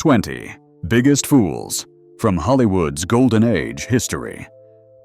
20 Biggest Fools from Hollywood's Golden Age History.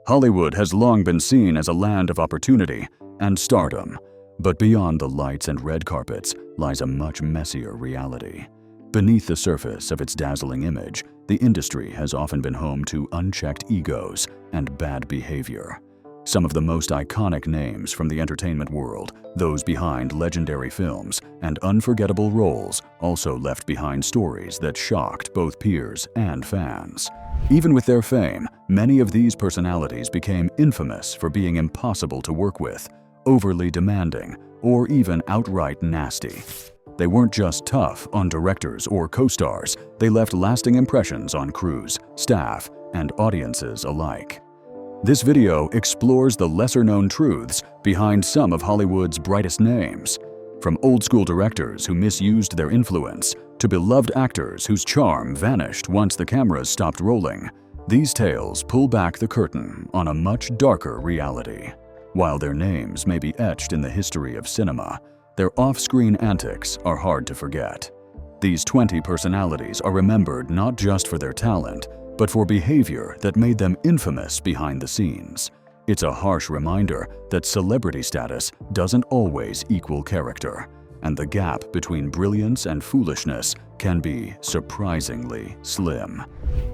Hollywood has long been seen as a land of opportunity and stardom, but beyond the lights and red carpets lies a much messier reality. Beneath the surface of its dazzling image, the industry has often been home to unchecked egos and bad behavior. Some of the most iconic names from the entertainment world, those behind legendary films and unforgettable roles, also left behind stories that shocked both peers and fans. Even with their fame, many of these personalities became infamous for being impossible to work with, overly demanding, or even outright nasty. They weren't just tough on directors or co-stars, they left lasting impressions on crews, staff, and audiences alike. This video explores the lesser-known truths behind some of Hollywood's brightest names. From old-school directors who misused their influence to beloved actors whose charm vanished once the cameras stopped rolling, these tales pull back the curtain on a much darker reality. While their names may be etched in the history of cinema, their off-screen antics are hard to forget. These 20 personalities are remembered not just for their talent, but for behavior that made them infamous behind the scenes. It's a harsh reminder that celebrity status doesn't always equal character, and the gap between brilliance and foolishness can be surprisingly slim.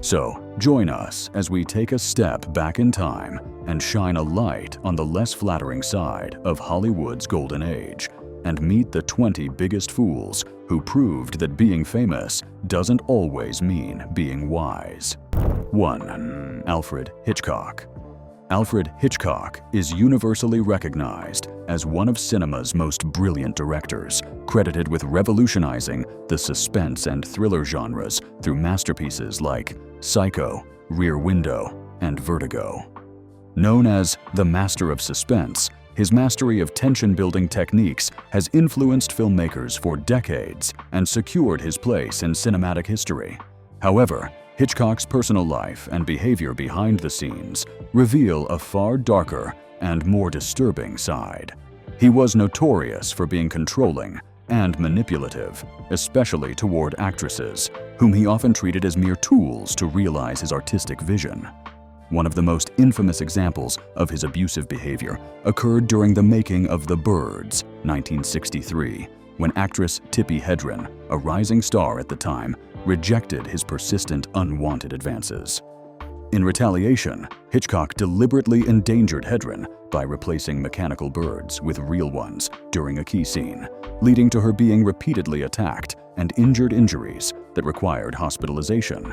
So, join us as we take a step back in time and shine a light on the less flattering side of Hollywood's golden age, and meet the 20 biggest fools who proved that being famous doesn't always mean being wise. 1. Alfred Hitchcock. Alfred Hitchcock is universally recognized as one of cinema's most brilliant directors, credited with revolutionizing the suspense and thriller genres through masterpieces like Psycho, Rear Window, and Vertigo. Known as the Master of Suspense, his mastery of tension-building techniques has influenced filmmakers for decades and secured his place in cinematic history. However, Hitchcock's personal life and behavior behind the scenes reveal a far darker and more disturbing side. He was notorious for being controlling and manipulative, especially toward actresses, whom he often treated as mere tools to realize his artistic vision. One of the most infamous examples of his abusive behavior occurred during the making of The Birds, 1963, when actress Tippi Hedren, a rising star at the time, rejected his persistent, unwanted advances. In retaliation, Hitchcock deliberately endangered Hedren by replacing mechanical birds with real ones during a key scene, leading to her being repeatedly attacked and injured injuries that required hospitalization.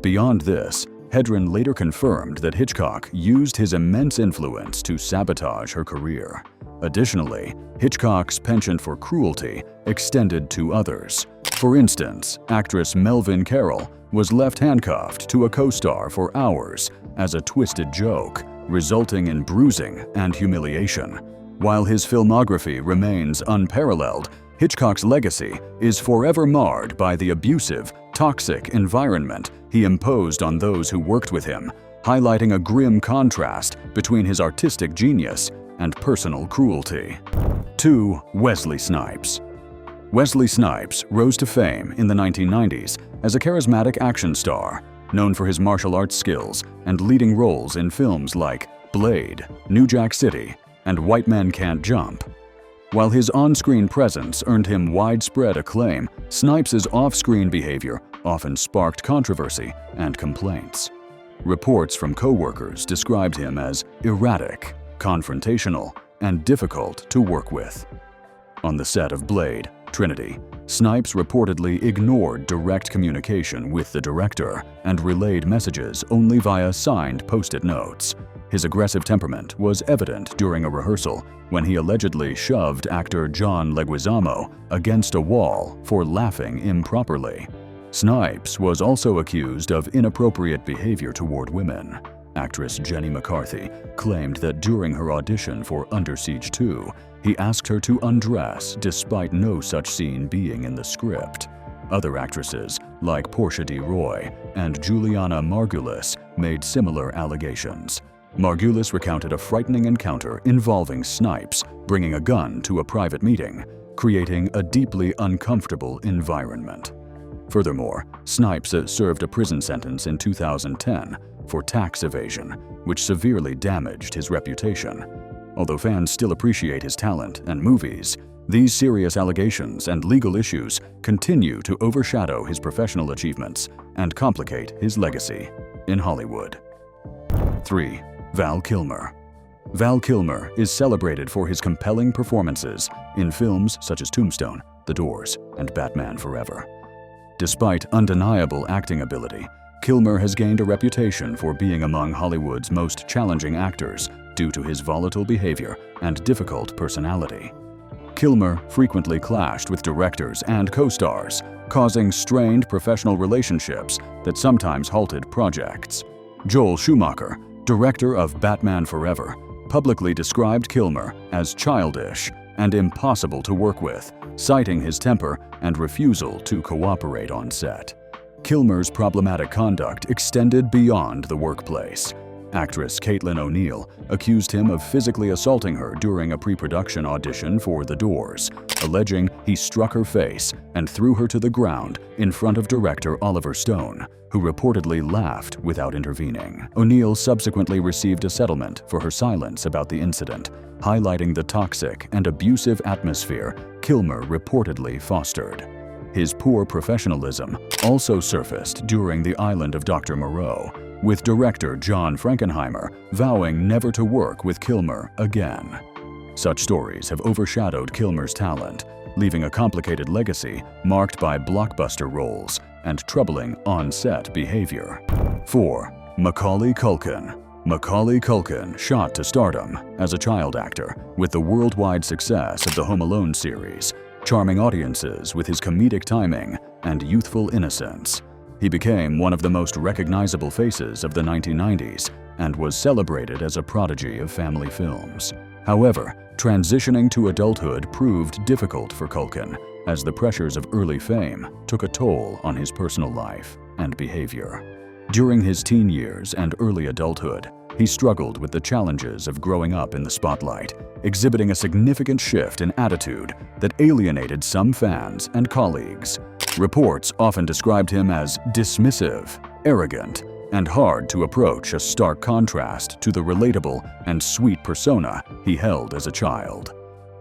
Beyond this, Hedren later confirmed that Hitchcock used his immense influence to sabotage her career. Additionally, Hitchcock's penchant for cruelty extended to others. For instance, actress Melvin Carroll was left handcuffed to a co-star for hours as a twisted joke, resulting in bruising and humiliation. While his filmography remains unparalleled, Hitchcock's legacy is forever marred by the abusive, toxic environment he imposed on those who worked with him, highlighting a grim contrast between his artistic genius and personal cruelty. 2. Wesley Snipes. Wesley Snipes rose to fame in the 1990s as a charismatic action star, known for his martial arts skills and leading roles in films like Blade, New Jack City, and White Men Can't Jump. While his on-screen presence earned him widespread acclaim, Snipes' off-screen behavior often sparked controversy and complaints. Reports from co-workers described him as erratic, confrontational, and difficult to work with. On the set of Blade, Trinity, Snipes reportedly ignored direct communication with the director and relayed messages only via signed post-it notes. His aggressive temperament was evident during a rehearsal when he allegedly shoved actor John Leguizamo against a wall for laughing improperly. Snipes was also accused of inappropriate behavior toward women. Actress Jenny McCarthy claimed that during her audition for Under Siege 2, he asked her to undress despite no such scene being in the script. Other actresses, like Portia de Roy and Juliana Margulis, made similar allegations. Margulis recounted a frightening encounter involving Snipes bringing a gun to a private meeting, creating a deeply uncomfortable environment. Furthermore, Snipes served a prison sentence in 2010 for tax evasion, which severely damaged his reputation. Although fans still appreciate his talent and movies, these serious allegations and legal issues continue to overshadow his professional achievements and complicate his legacy in Hollywood. 3. Val Kilmer. Val Kilmer is celebrated for his compelling performances in films such as Tombstone, The Doors, and Batman Forever. Despite undeniable acting ability, Kilmer has gained a reputation for being among Hollywood's most challenging actors due to his volatile behavior and difficult personality. Kilmer frequently clashed with directors and co-stars, causing strained professional relationships that sometimes halted projects. Joel Schumacher, director of Batman Forever, publicly described Kilmer as childish and impossible to work with, citing his temper and refusal to cooperate on set. Kilmer's problematic conduct extended beyond the workplace. Actress Caitlin O'Neill accused him of physically assaulting her during a pre-production audition for The Doors, alleging he struck her face and threw her to the ground in front of director Oliver Stone, who reportedly laughed without intervening. O'Neill subsequently received a settlement for her silence about the incident, highlighting the toxic and abusive atmosphere Kilmer reportedly fostered. His poor professionalism also surfaced during The Island of Dr. Moreau, with director John Frankenheimer vowing never to work with Kilmer again. Such stories have overshadowed Kilmer's talent, leaving a complicated legacy marked by blockbuster roles and troubling on-set behavior. 4. Macaulay Culkin. Macaulay Culkin shot to stardom as a child actor with the worldwide success of the Home Alone series, charming audiences with his comedic timing and youthful innocence. He became one of the most recognizable faces of the 1990s and was celebrated as a prodigy of family films. However, transitioning to adulthood proved difficult for Culkin, as the pressures of early fame took a toll on his personal life and behavior. During his teen years and early adulthood, he struggled with the challenges of growing up in the spotlight, exhibiting a significant shift in attitude that alienated some fans and colleagues. Reports often described him as dismissive, arrogant, and hard to approach, a stark contrast to the relatable and sweet persona he held as a child.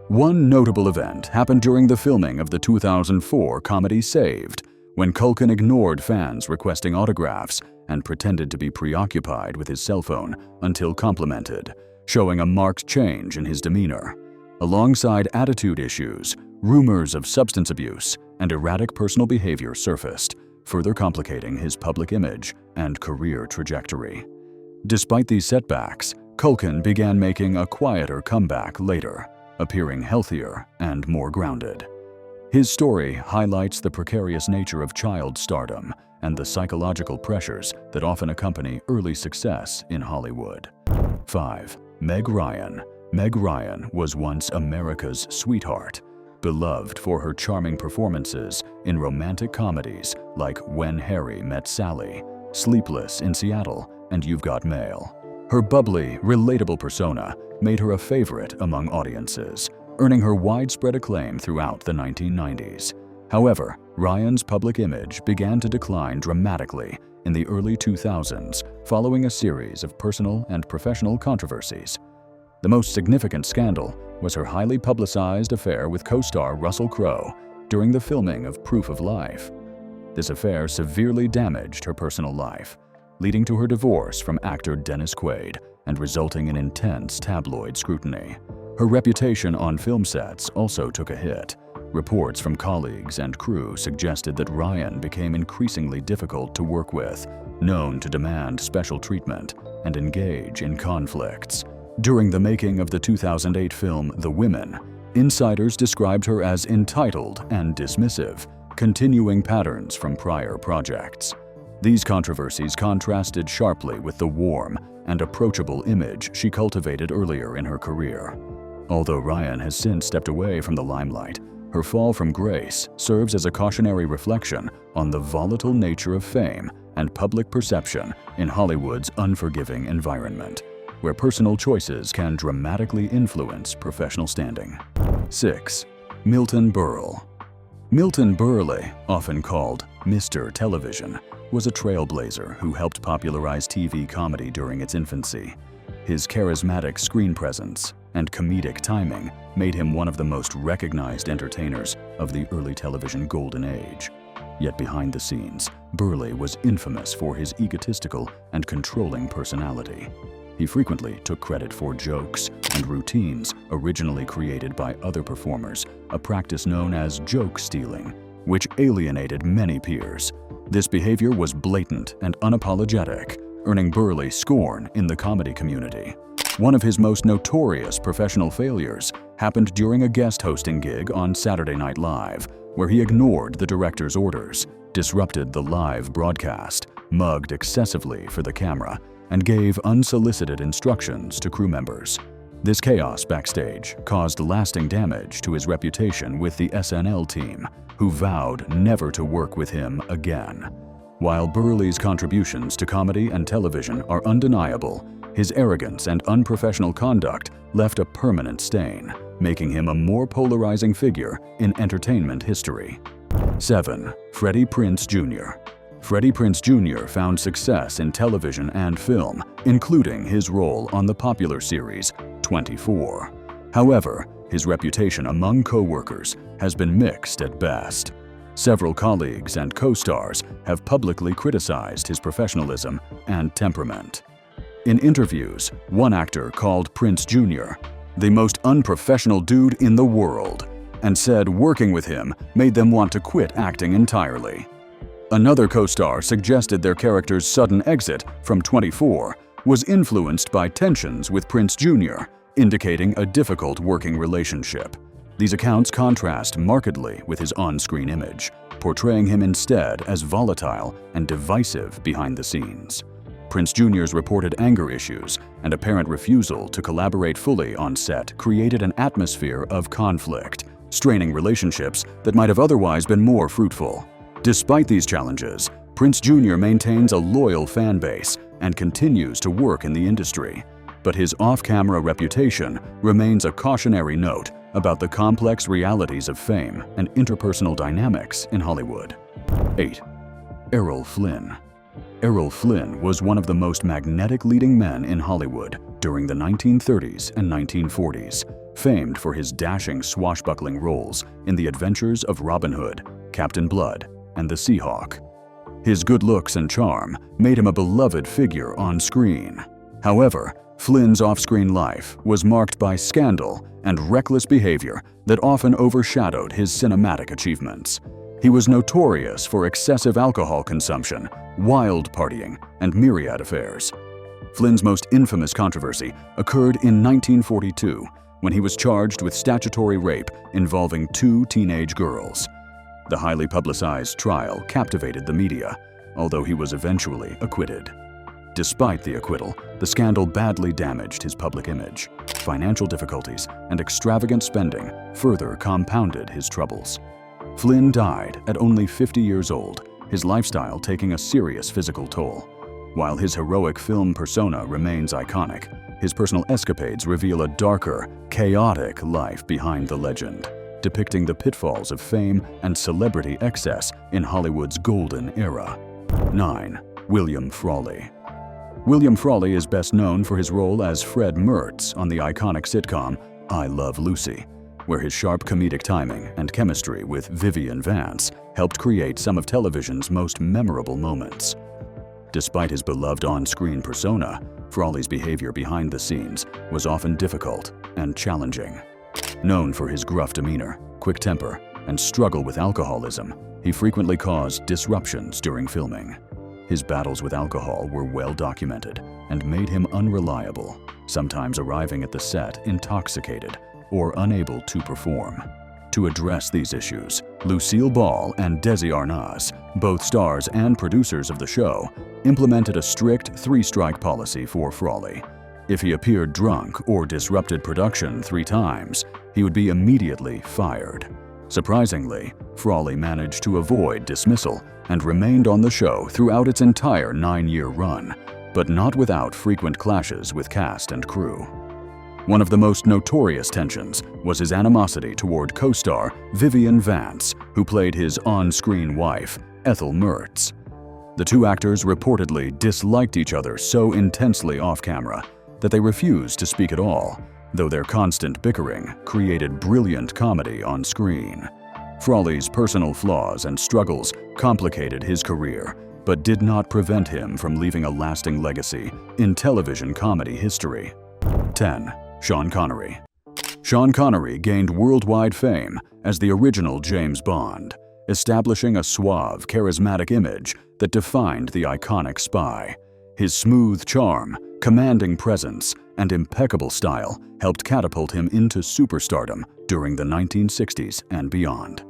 One notable event happened during the filming of the 2004 comedy Saved, when Culkin ignored fans requesting autographs and pretended to be preoccupied with his cell phone until complimented, showing a marked change in his demeanor. Alongside attitude issues, rumors of substance abuse and erratic personal behavior surfaced, further complicating his public image and career trajectory. Despite these setbacks, Culkin began making a quieter comeback later, appearing healthier and more grounded. His story highlights the precarious nature of child stardom and the psychological pressures that often accompany early success in Hollywood. 5. Meg Ryan. Meg Ryan was once America's sweetheart, beloved for her charming performances in romantic comedies like When Harry Met Sally, Sleepless in Seattle, and You've Got Mail. Her bubbly, relatable persona made her a favorite among audiences, earning her widespread acclaim throughout the 1990s. However, Ryan's public image began to decline dramatically in the early 2000s following a series of personal and professional controversies. The most significant scandal was her highly publicized affair with co-star Russell Crowe during the filming of Proof of Life. This affair severely damaged her personal life, leading to her divorce from actor Dennis Quaid and resulting in intense tabloid scrutiny. Her reputation on film sets also took a hit. Reports from colleagues and crew suggested that Ryan became increasingly difficult to work with, known to demand special treatment and engage in conflicts. During the making of the 2008 film The Women, insiders described her as entitled and dismissive, continuing patterns from prior projects. These controversies contrasted sharply with the warm and approachable image she cultivated earlier in her career. Although Ryan has since stepped away from the limelight, her fall from grace serves as a cautionary reflection on the volatile nature of fame and public perception in Hollywood's unforgiving environment, where personal choices can dramatically influence professional standing. 6. Milton Berle. Milton Berle, often called Mr. Television, was a trailblazer who helped popularize TV comedy during its infancy. His charismatic screen presence and comedic timing made him one of the most recognized entertainers of the early television golden age. Yet behind the scenes, Berle was infamous for his egotistical and controlling personality. He frequently took credit for jokes and routines originally created by other performers, a practice known as joke stealing, which alienated many peers. This behavior was blatant and unapologetic, earning Berle scorn in the comedy community. One of his most notorious professional failures happened during a guest hosting gig on Saturday Night Live, where he ignored the director's orders, disrupted the live broadcast, mugged excessively for the camera, and gave unsolicited instructions to crew members. This chaos backstage caused lasting damage to his reputation with the SNL team, who vowed never to work with him again. While Berle's contributions to comedy and television are undeniable, his arrogance and unprofessional conduct left a permanent stain, making him a more polarizing figure in entertainment history. 7. Freddie Prinze Jr. Freddie Prinze Jr. found success in television and film, including his role on the popular series 24. However, his reputation among co-workers has been mixed at best. Several colleagues and co-stars have publicly criticized his professionalism and temperament. In interviews, one actor called Prinze Jr. the most unprofessional dude in the world, and said working with him made them want to quit acting entirely. Another co-star suggested their character's sudden exit from 24 was influenced by tensions with Prinze Jr., indicating a difficult working relationship. These accounts contrast markedly with his on-screen image, portraying him instead as volatile and divisive behind the scenes. Prinze Jr.'s reported anger issues and apparent refusal to collaborate fully on set created an atmosphere of conflict, straining relationships that might have otherwise been more fruitful. Despite these challenges, Prinze Jr. maintains a loyal fan base and continues to work in the industry. But his off-camera reputation remains a cautionary note about the complex realities of fame and interpersonal dynamics in Hollywood. 8. Errol Flynn. Errol Flynn was one of the most magnetic leading men in Hollywood during the 1930s and 1940s, famed for his dashing swashbuckling roles in The Adventures of Robin Hood, Captain Blood, and the Seahawk. His good looks and charm made him a beloved figure on screen. However, Flynn's off-screen life was marked by scandal and reckless behavior that often overshadowed his cinematic achievements. He was notorious for excessive alcohol consumption, wild partying, and myriad affairs. Flynn's most infamous controversy occurred in 1942 when he was charged with statutory rape involving 2 teenage girls. The highly publicized trial captivated the media, although he was eventually acquitted. Despite the acquittal, the scandal badly damaged his public image. Financial difficulties and extravagant spending further compounded his troubles. Flynn died at only 50 years old, his lifestyle taking a serious physical toll. While his heroic film persona remains iconic, his personal escapades reveal a darker, chaotic life behind the legend, depicting the pitfalls of fame and celebrity excess in Hollywood's golden era. 9. William Frawley. William Frawley is best known for his role as Fred Mertz on the iconic sitcom I Love Lucy, where his sharp comedic timing and chemistry with Vivian Vance helped create some of television's most memorable moments. Despite his beloved on-screen persona, Frawley's behavior behind the scenes was often difficult and challenging. Known for his gruff demeanor, quick temper, and struggle with alcoholism, he frequently caused disruptions during filming. His battles with alcohol were well documented and made him unreliable, sometimes arriving at the set intoxicated or unable to perform. To address these issues, Lucille Ball and Desi Arnaz, both stars and producers of the show, implemented a strict 3-strike policy for Frawley. If he appeared drunk or disrupted production 3 times, he would be immediately fired. Surprisingly, Frawley managed to avoid dismissal and remained on the show throughout its entire 9-year run, but not without frequent clashes with cast and crew. One of the most notorious tensions was his animosity toward co-star Vivian Vance, who played his on-screen wife, Ethel Mertz. The two actors reportedly disliked each other so intensely off-camera that they refused to speak at all, though their constant bickering created brilliant comedy on screen. Frawley's personal flaws and struggles complicated his career, but did not prevent him from leaving a lasting legacy in television comedy history. 10. Sean Connery. Sean Connery gained worldwide fame as the original James Bond, establishing a suave, charismatic image that defined the iconic spy. His smooth charm, commanding presence, and impeccable style helped catapult him into superstardom during the 1960s and beyond.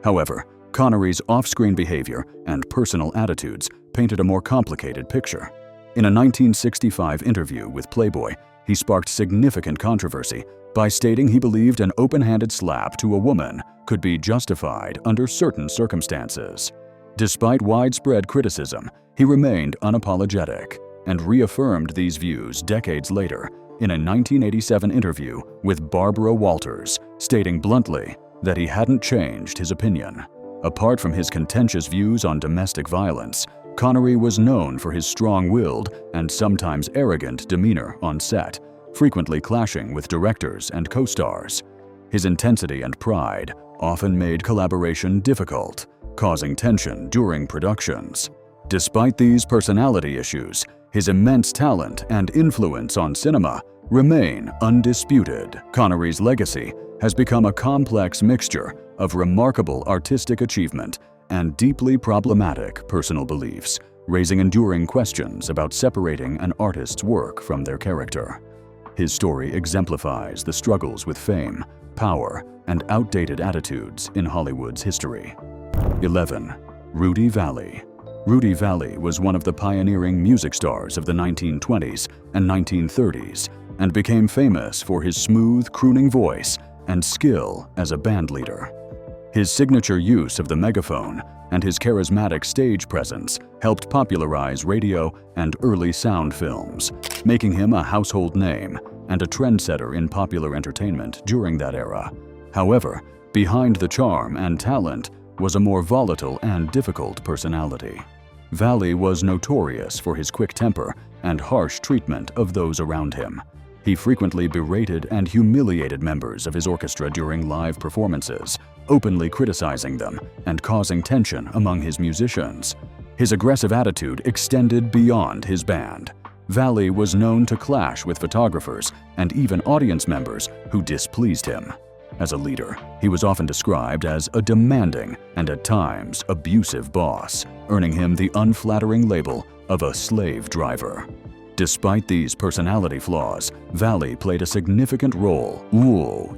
However, Connery's off-screen behavior and personal attitudes painted a more complicated picture. In a 1965 interview with Playboy, he sparked significant controversy by stating he believed an open-handed slap to a woman could be justified under certain circumstances. Despite widespread criticism, he remained unapologetic and reaffirmed these views decades later in a 1987 interview with Barbara Walters, stating bluntly that he hadn't changed his opinion. Apart from his contentious views on domestic violence, Connery was known for his strong-willed and sometimes arrogant demeanor on set, frequently clashing with directors and co-stars. His intensity and pride often made collaboration difficult, causing tension during productions. Despite these personality issues, his immense talent and influence on cinema remain undisputed. Connery's legacy has become a complex mixture of remarkable artistic achievement and deeply problematic personal beliefs, raising enduring questions about separating an artist's work from their character. His story exemplifies the struggles with fame, power, and outdated attitudes in Hollywood's history. 11. Rudy Vallee. Rudy Vallee was one of the pioneering music stars of the 1920s and 1930s and became famous for his smooth, crooning voice and skill as a bandleader. His signature use of the megaphone and his charismatic stage presence helped popularize radio and early sound films, making him a household name and a trendsetter in popular entertainment during that era. However, behind the charm and talent was a more volatile and difficult personality. Vallee was notorious for his quick temper and harsh treatment of those around him. He frequently berated and humiliated members of his orchestra during live performances, openly criticizing them and causing tension among his musicians. His aggressive attitude extended beyond his band. Vallee was known to clash with photographers and even audience members who displeased him. As a leader, he was often described as a demanding and at times abusive boss, earning him the unflattering label of a slave driver. Despite these personality flaws, Vallee played a significant role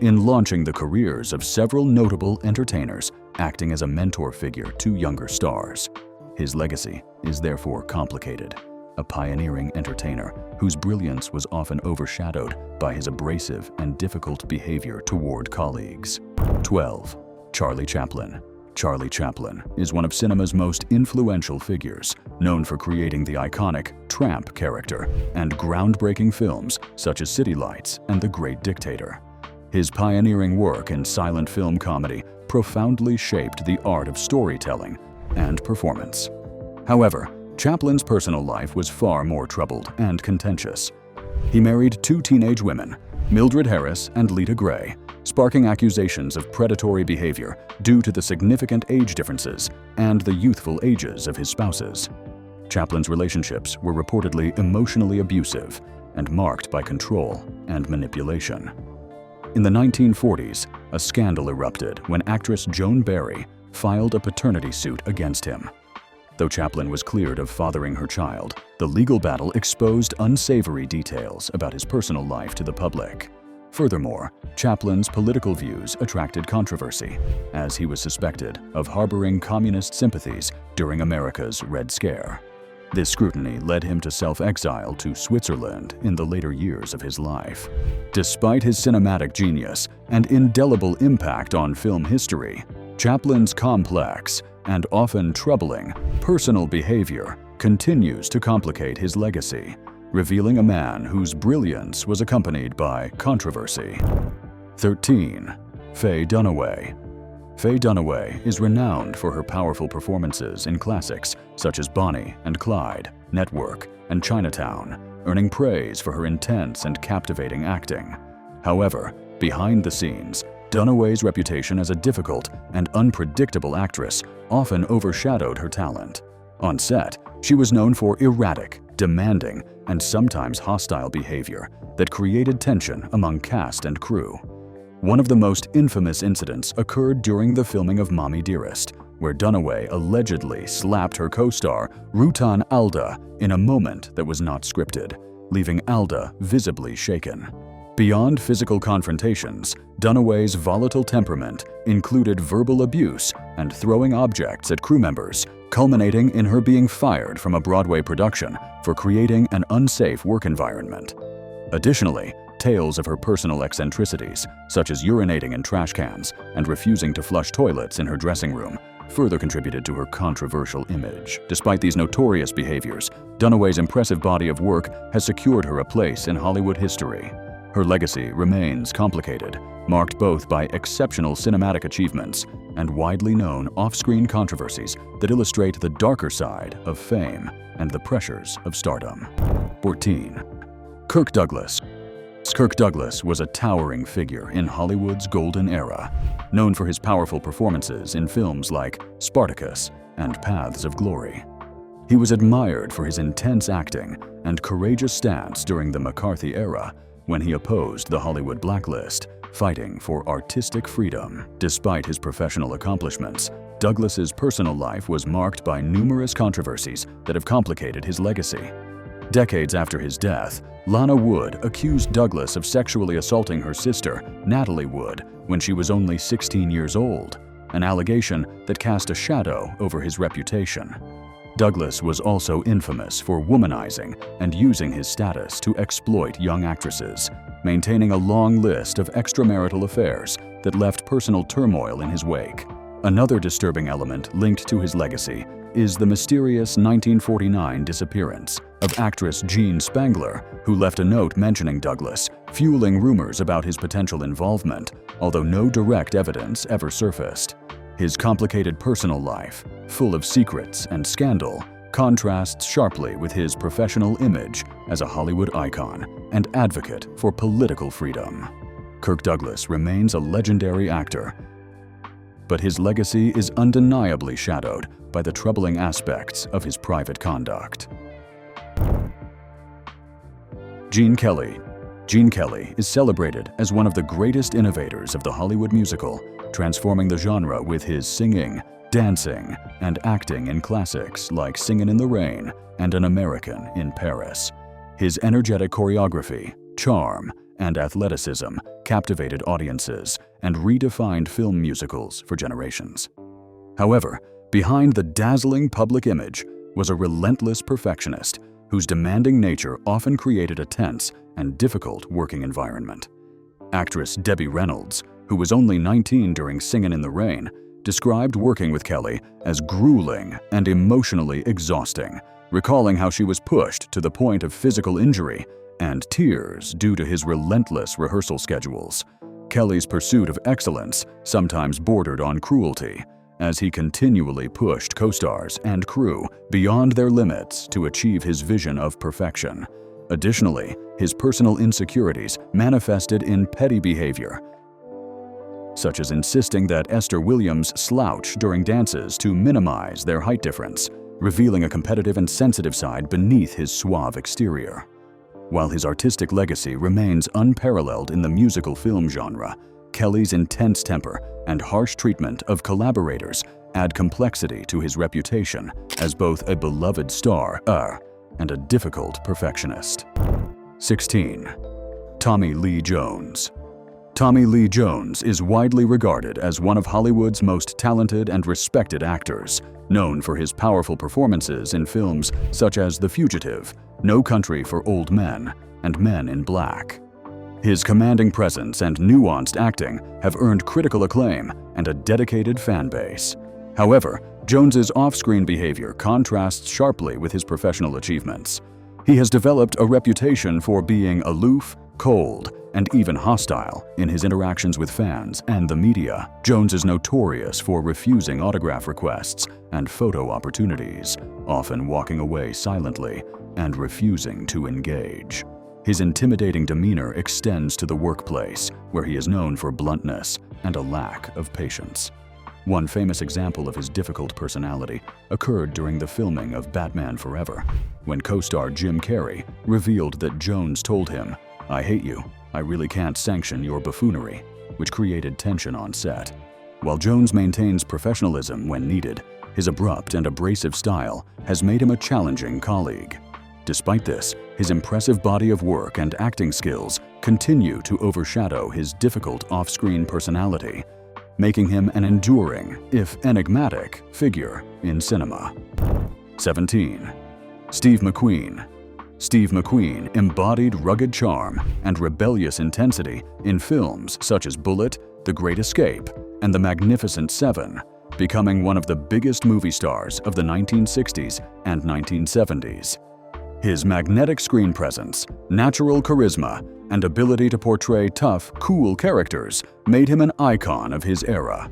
in launching the careers of several notable entertainers, acting as a mentor figure to younger stars. His legacy is therefore complicated. A pioneering entertainer whose brilliance was often overshadowed by his abrasive and difficult behavior toward colleagues. 12. Charlie Chaplin. Charlie Chaplin is one of cinema's most influential figures, known for creating the iconic tramp character and groundbreaking films such as City Lights and The Great Dictator. His pioneering work in silent film comedy profoundly shaped the art of storytelling and performance. However, Chaplin's personal life was far more troubled and contentious. He married two teenage women, Mildred Harris and Lita Gray, sparking accusations of predatory behavior due to the significant age differences and the youthful ages of his spouses. Chaplin's relationships were reportedly emotionally abusive and marked by control and manipulation. In the 1940s, a scandal erupted when actress Joan Barry filed a paternity suit against him. Though Chaplin was cleared of fathering her child, the legal battle exposed unsavory details about his personal life to the public. Furthermore, Chaplin's political views attracted controversy, as he was suspected of harboring communist sympathies during America's Red Scare. This scrutiny led him to self-exile to Switzerland in the later years of his life. Despite his cinematic genius and indelible impact on film history, Chaplin's complex and often troubling personal behavior continues to complicate his legacy. revealing a man whose brilliance was accompanied by controversy. 13. Faye Dunaway. Faye Dunaway is renowned for her powerful performances in classics such as Bonnie and Clyde, Network, and Chinatown, earning praise for her intense and captivating acting. However, behind the scenes, Dunaway's reputation as a difficult and unpredictable actress often overshadowed her talent. On set, she was known for erratic, demanding, and sometimes hostile behavior that created tension among cast and crew. One of the most infamous incidents occurred during the filming of Mommy Dearest, where Dunaway allegedly slapped her co-star Rutan Alda in a moment that was not scripted, leaving Alda visibly shaken. Beyond physical confrontations, Dunaway's volatile temperament included verbal abuse and throwing objects at crew members, culminating in her being fired from a Broadway production for creating an unsafe work environment. Additionally, tales of her personal eccentricities, such as urinating in trash cans and refusing to flush toilets in her dressing room, further contributed to her controversial image. Despite these notorious behaviors, Dunaway's impressive body of work has secured her a place in Hollywood history. Her legacy remains complicated, marked both by exceptional cinematic achievements and widely known off-screen controversies that illustrate the darker side of fame and the pressures of stardom. 14. Kirk Douglas. Kirk Douglas was a towering figure in Hollywood's golden era, known for his powerful performances in films like Spartacus and Paths of Glory. He was admired for his intense acting and courageous stance during the McCarthy era, when he opposed the Hollywood blacklist, fighting for artistic freedom. Despite his professional accomplishments, Douglas's personal life was marked by numerous controversies that have complicated his legacy. Decades after his death, Lana Wood accused Douglas of sexually assaulting her sister, Natalie Wood, when she was only 16 years old, an allegation that cast a shadow over his reputation. Douglas was also infamous for womanizing and using his status to exploit young actresses, maintaining a long list of extramarital affairs that left personal turmoil in his wake. Another disturbing element linked to his legacy is the mysterious 1949 disappearance of actress Jean Spangler, who left a note mentioning Douglas, fueling rumors about his potential involvement, although no direct evidence ever surfaced. His complicated personal life, full of secrets and scandal, contrasts sharply with his professional image as a Hollywood icon and advocate for political freedom. Kirk Douglas remains a legendary actor, but his legacy is undeniably shadowed by the troubling aspects of his private conduct. Gene Kelly. Gene Kelly is celebrated as one of the greatest innovators of the Hollywood musical, transforming the genre with his singing, dancing, and acting in classics like Singin' in the Rain and An American in Paris. His energetic choreography, charm, and athleticism captivated audiences and redefined film musicals for generations. However, behind the dazzling public image was a relentless perfectionist whose demanding nature often created a tense and difficult working environment. Actress Debbie Reynolds, who was only 19 during Singin' in the Rain, described working with Kelly as grueling and emotionally exhausting, recalling how she was pushed to the point of physical injury and tears due to his relentless rehearsal schedules. Kelly's pursuit of excellence sometimes bordered on cruelty, as he continually pushed co-stars and crew beyond their limits to achieve his vision of perfection. Additionally, his personal insecurities manifested in petty behavior, such as insisting that Esther Williams slouch during dances to minimize their height difference, revealing a competitive and sensitive side beneath his suave exterior. While his artistic legacy remains unparalleled in the musical film genre, Kelly's intense temper and harsh treatment of collaborators add complexity to his reputation as both a beloved star and a difficult perfectionist. 16. Tommy Lee Jones. Tommy Lee Jones is widely regarded as one of Hollywood's most talented and respected actors, known for his powerful performances in films such as The Fugitive, No Country for Old Men, and Men in Black. His commanding presence and nuanced acting have earned critical acclaim and a dedicated fan base. However, Jones's off-screen behavior contrasts sharply with his professional achievements. He has developed a reputation for being aloof, cold, and even hostile in his interactions with fans and the media. Jones is notorious for refusing autograph requests and photo opportunities, often walking away silently and refusing to engage. His intimidating demeanor extends to the workplace, where he is known for bluntness and a lack of patience. One famous example of his difficult personality occurred during the filming of Batman Forever, when co-star Jim Carrey revealed that Jones told him, "I hate you. I really can't sanction your buffoonery," which created tension on set. While Jones maintains professionalism when needed, his abrupt and abrasive style has made him a challenging colleague. Despite this, his impressive body of work and acting skills continue to overshadow his difficult off-screen personality, making him an enduring, if enigmatic, figure in cinema. 17. Steve McQueen. Steve McQueen embodied rugged charm and rebellious intensity in films such as Bullitt, The Great Escape, and The Magnificent Seven, becoming one of the biggest movie stars of the 1960s and 1970s. His magnetic screen presence, natural charisma, and ability to portray tough, cool characters made him an icon of his era.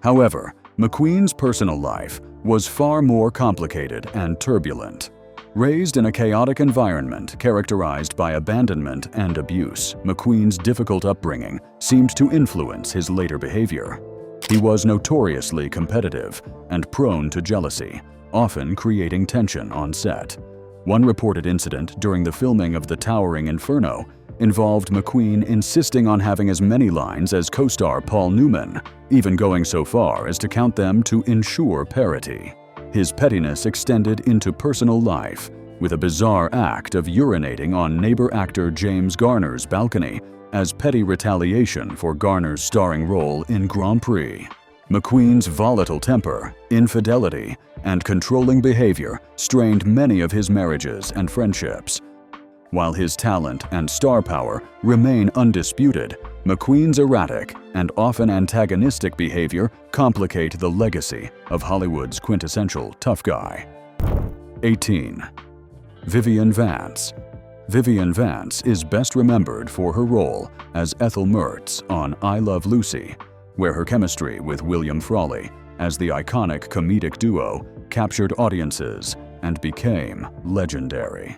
However, McQueen's personal life was far more complicated and turbulent. Raised in a chaotic environment characterized by abandonment and abuse, McQueen's difficult upbringing seemed to influence his later behavior. He was notoriously competitive and prone to jealousy, often creating tension on set. One reported incident during the filming of The Towering Inferno involved McQueen insisting on having as many lines as co-star Paul Newman, even going so far as to count them to ensure parity. His pettiness extended into personal life, with a bizarre act of urinating on neighbor actor James Garner's balcony as petty retaliation for Garner's starring role in Grand Prix. McQueen's volatile temper, infidelity, and controlling behavior strained many of his marriages and friendships. While his talent and star power remain undisputed, McQueen's erratic and often antagonistic behavior complicate the legacy of Hollywood's quintessential tough guy. 18. Vivian Vance. Vivian Vance is best remembered for her role as Ethel Mertz on I Love Lucy, where her chemistry with William Frawley as the iconic comedic duo captured audiences and became legendary.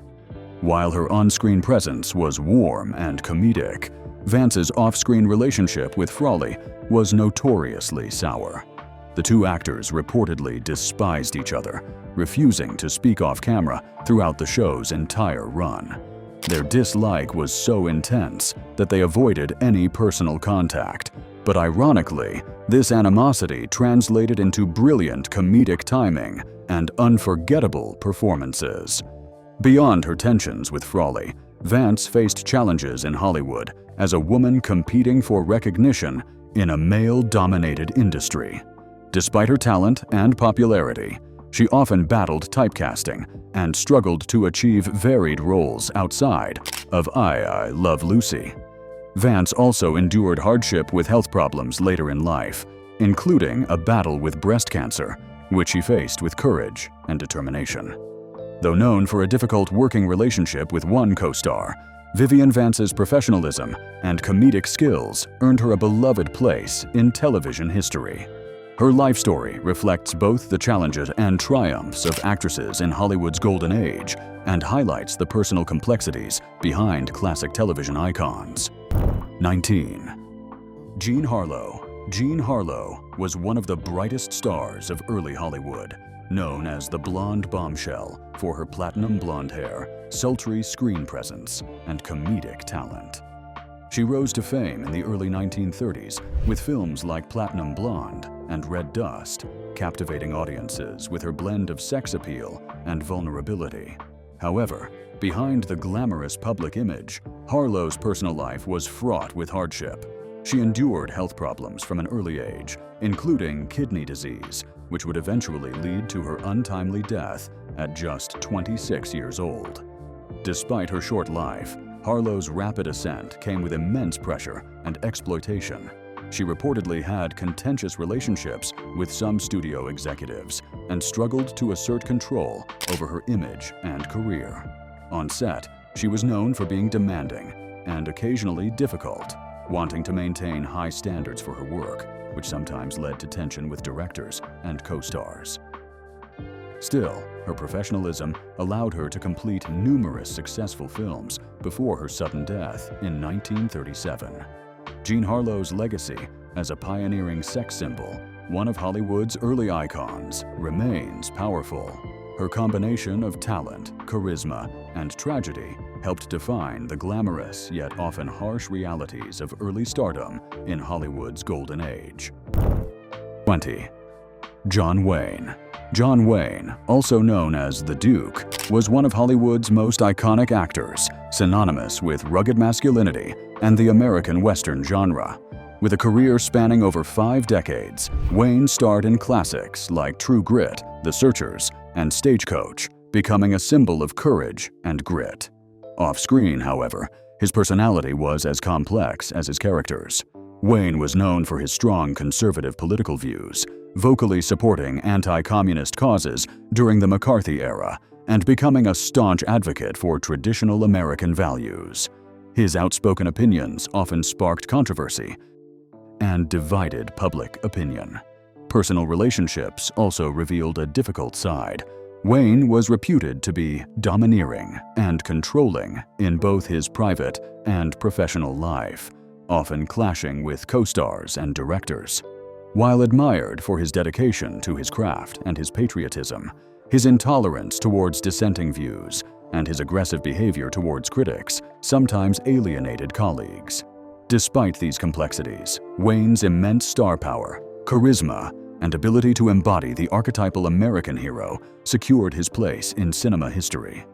While her on-screen presence was warm and comedic, Vance's off-screen relationship with Frawley was notoriously sour. The two actors reportedly despised each other, refusing to speak off-camera throughout the show's entire run. Their dislike was so intense that they avoided any personal contact, but ironically, this animosity translated into brilliant comedic timing and unforgettable performances. Beyond her tensions with Frawley, Vance faced challenges in Hollywood as a woman competing for recognition in a male-dominated industry. Despite her talent and popularity, she often battled typecasting and struggled to achieve varied roles outside of I Love Lucy. Vance also endured hardship with health problems later in life, including a battle with breast cancer, which she faced with courage and determination. Though known for a difficult working relationship with one co-star, Vivian Vance's professionalism and comedic skills earned her a beloved place in television history. Her life story reflects both the challenges and triumphs of actresses in Hollywood's golden age and highlights the personal complexities behind classic television icons. 19. Jean Harlow. Jean Harlow was one of the brightest stars of early Hollywood, known as the blonde bombshell for her platinum blonde hair, sultry screen presence, and comedic talent. She rose to fame in the early 1930s with films like Platinum Blonde and Red Dust, captivating audiences with her blend of sex appeal and vulnerability. However, behind the glamorous public image, Harlow's personal life was fraught with hardship. She endured health problems from an early age, including kidney disease, which would eventually lead to her untimely death at just 26 years old. Despite her short life, Harlow's rapid ascent came with immense pressure and exploitation. She reportedly had contentious relationships with some studio executives and struggled to assert control over her image and career. On set, she was known for being demanding and occasionally difficult, wanting to maintain high standards for her work, which sometimes led to tension with directors and co-stars. Still, her professionalism allowed her to complete numerous successful films before her sudden death in 1937. Jean Harlow's legacy as a pioneering sex symbol, one of Hollywood's early icons, remains powerful. Her combination of talent, charisma, and tragedy helped define the glamorous yet often harsh realities of early stardom in Hollywood's golden age. 20. John Wayne. John Wayne, also known as the Duke, was one of Hollywood's most iconic actors, synonymous with rugged masculinity and the American Western genre. With a career spanning over 5 decades, Wayne starred in classics like True Grit, The Searchers, and Stagecoach, becoming a symbol of courage and grit. Off-screen, however, his personality was as complex as his characters. Wayne was known for his strong conservative political views, vocally supporting anti-communist causes during the McCarthy era, and becoming a staunch advocate for traditional American values. His outspoken opinions often sparked controversy and divided public opinion. Personal relationships also revealed a difficult side. Wayne was reputed to be domineering and controlling in both his private and professional life, often clashing with co-stars and directors. While admired for his dedication to his craft and his patriotism, his intolerance towards dissenting views and his aggressive behavior towards critics sometimes alienated colleagues. Despite these complexities, Wayne's immense star power, charisma, and ability to embody the archetypal American hero secured his place in cinema history.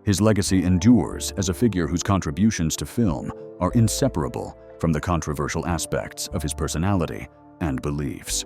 His legacy endures as a figure whose contributions to film are inseparable from the controversial aspects of his personality and beliefs.